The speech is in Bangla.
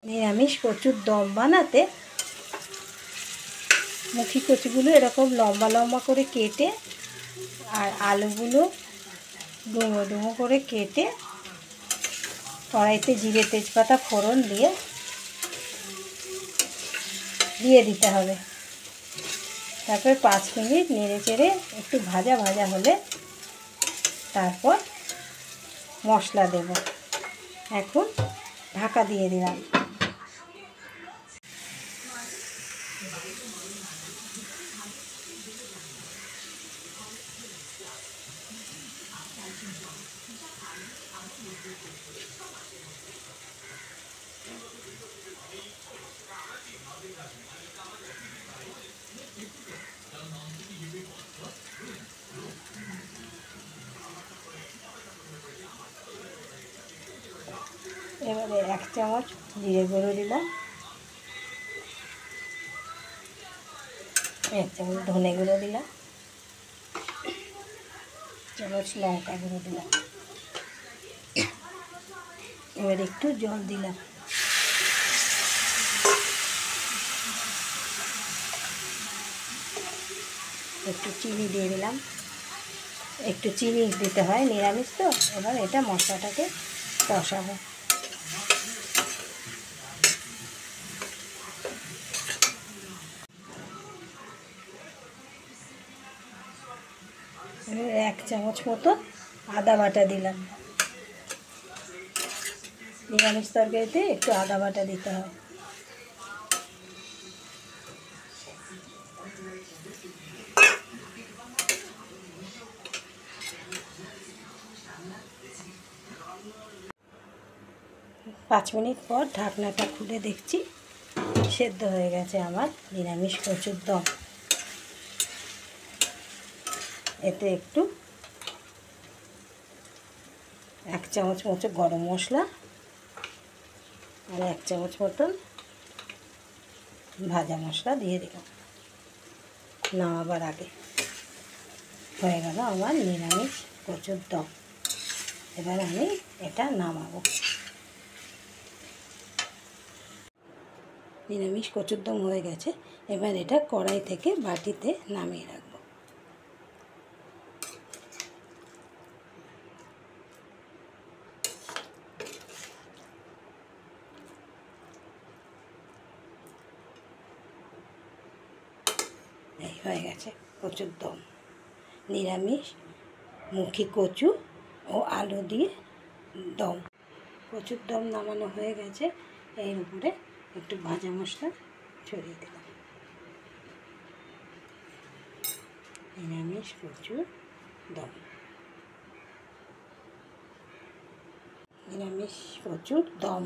নিরামিষ কচুর দম বানাতে মুখি কচুগুলো এরকম লম্বা লম্বা করে কেটে আর আলুগুলো ডুমো ডুমো করে কেটে কড়াইতে জিরে তেজপাতা ফোড়ন দিয়ে দিতে হবে। তারপর 5 মিনিট নেড়ে চেড়ে একটু ভাজা ভাজা হলে তারপর মশলা দেব। এখন ঢাকা দিয়ে দিলাম। এবারে 1 চামচ জিরে গুঁড়ো দিলাম, 1 চামচ ধনে গুঁড়ো দিলাম, 1 চামচ লঙ্কা গুঁড়ো দিলাম। এবার একটু জল দিলাম। একটু চিনি দিয়ে দিলাম। একটু চিনি দিতে হয়, নিরামিষ তো। এবার এটা মশলাটাকে কষাবো। এবার 1 চামচ মতো আদা বাটা দিলাম। নিরামিষ তরকারিতে একটু আদা বাটা দিতে হয়। পাঁচ মিনিট পর ঢাকনাটা খুলে দেখছি সেদ্ধ হয়ে গেছে আমার নিরামিষ কচুর দম। এতে একটু 1 চামচ মতো গরম মশলা আর 1 চামচ মতন ভাজা মশলা দিয়ে দিলাম। নামাবার আগে হয়ে গেল আমার নিরামিষ কচুর দম। এবার আমি এটা নামাবো। নিরামিষ কচুর দম হয়ে গেছে। এবার এটা কড়াই থেকে বাটিতে নামিয়ে রাখবো। এই হয়ে গেছে কচুর দম। নিরামিষ মুখি কচু ও আলু দিয়ে দম। কচুর দম নামানো হয়ে গেছে। এর উপরে একটু ভাজা মশলা ছড়িয়ে দিলাম। নিরামিষ কচুর দম। নিরামিষ কচুর দম।